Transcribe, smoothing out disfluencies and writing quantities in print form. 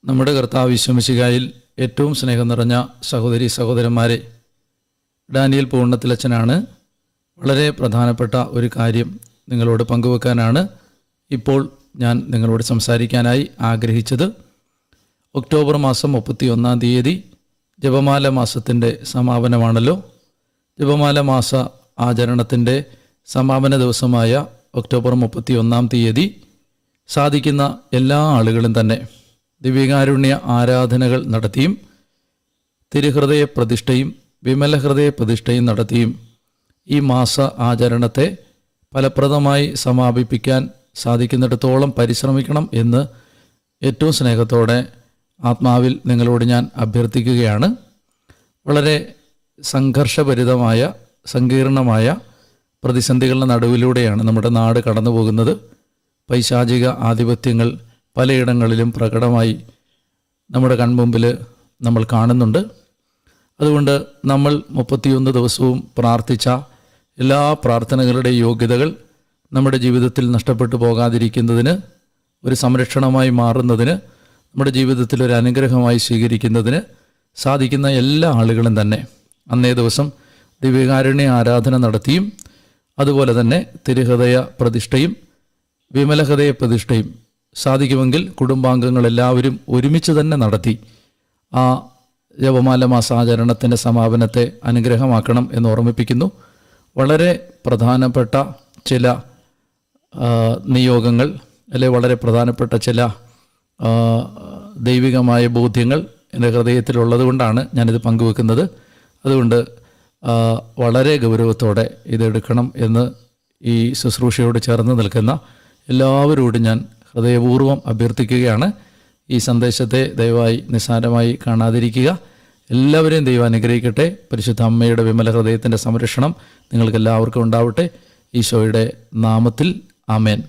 നമ്മുടെ കർത്താവ് യേശു മിശിഹായിൽ ഏറ്റവും സ്നേഹം നിറഞ്ഞ സഹോദരി സഹോദരന്മാരെ, ഡാനിയേൽ പൂർണ്ണത്തിലച്ചനാണ്. വളരെ പ്രധാനപ്പെട്ട ഒരു കാര്യം നിങ്ങളോട് പങ്കുവെക്കാനാണ് ഇപ്പോൾ ഞാൻ നിങ്ങളോട് സംസാരിക്കാനായി ആഗ്രഹിച്ചത്. ഒക്ടോബർ മാസം 31 തീയതി ജപമാല മാസത്തിൻ്റെ സമാപനമാണല്ലോ. ജപമാല മാസ ആചരണത്തിൻ്റെ സമാപന ദിവസമായ ഒക്ടോബർ 31 തീയതി സാധിക്കുന്ന എല്ലാ ആളുകളും തന്നെ ദിവ്യകാരുണ്യ ആരാധനകൾ നടത്തിയും തിരുഹൃദയ പ്രതിഷ്ഠയും വിമല ഹൃദയ പ്രതിഷ്ഠയും നടത്തിയും ഈ മാസ ആചരണത്തെ ഫലപ്രദമായി സമാപിപ്പിക്കാൻ സാധിക്കുന്നിടത്തോളം പരിശ്രമിക്കണം എന്ന് ഏറ്റവും സ്നേഹത്തോടെ ആത്മാവിൽ നിങ്ങളോട് ഞാൻ അഭ്യർത്ഥിക്കുകയാണ്. വളരെ സംഘർഷഭരിതമായ സങ്കീർണമായ പ്രതിസന്ധികളുടെ നടുവിലൂടെയാണ് നമ്മുടെ നാട് കടന്നു പോകുന്നത്. പൈശാചിക ആധിപത്യങ്ങൾ പലയിടങ്ങളിലും പ്രകടമായി നമ്മുടെ കൺമുമ്പിൽ നമ്മൾ കാണുന്നുണ്ട്. അതുകൊണ്ട് നമ്മൾ 31 ദിവസവും പ്രാർത്ഥിച്ച എല്ലാ പ്രാർത്ഥനകളുടെ യോഗ്യതകൾ നമ്മുടെ ജീവിതത്തിൽ നഷ്ടപ്പെട്ടു പോകാതിരിക്കുന്നതിന്, ഒരു സംരക്ഷണമായി മാറുന്നതിന്, നമ്മുടെ ജീവിതത്തിൽ ഒരു അനുഗ്രഹമായി സ്വീകരിക്കുന്നതിന് സാധിക്കുന്ന എല്ലാ ആളുകളും തന്നെ അന്നേ ദിവസം ദിവ്യകാരുണ്യ ആരാധന നടത്തിയും അതുപോലെ തന്നെ തിരുഹൃദയ പ്രതിഷ്ഠയും വിമല ഹൃദയ പ്രതിഷ്ഠയും സാധിക്കുമെങ്കിൽ കുടുംബാംഗങ്ങളെല്ലാവരും ഒരുമിച്ച് തന്നെ നടത്തി ആ ജപമാല മാസാചരണത്തിൻ്റെ സമാപനത്തെ അനുഗ്രഹമാക്കണം എന്ന് ഓർമ്മിപ്പിക്കുന്നു. വളരെ പ്രധാനപ്പെട്ട ചില നിയോഗങ്ങൾ അല്ലെങ്കിൽ വളരെ പ്രധാനപ്പെട്ട ചില ദൈവികമായ ബോധ്യങ്ങൾ എൻ്റെ ഹൃദയത്തിലുള്ളത് കൊണ്ടാണ് ഞാനിത് പങ്കുവെക്കുന്നത്. അതുകൊണ്ട് വളരെ ഗൗരവത്തോടെ ഇതെടുക്കണം എന്ന് ഈ ശുശ്രൂഷയോട് ചേർന്ന് നിൽക്കുന്ന എല്ലാവരോടും ഞാൻ ഹൃദയപൂർവ്വം അഭ്യർത്ഥിക്കുകയാണ്. ഈ സന്ദേശത്തെ ദയവായി നിസ്സാരമായി കാണാതിരിക്കുക. എല്ലാവരെയും ദൈവം അനുഗ്രഹിക്കട്ടെ. പരിശുദ്ധ അമ്മയുടെ വിമല ഹൃദയത്തിൻ്റെ സംരക്ഷണം നിങ്ങൾക്കെല്ലാവർക്കും ഉണ്ടാവട്ടെ. ഈശോയുടെ നാമത്തിൽ ആമേൻ.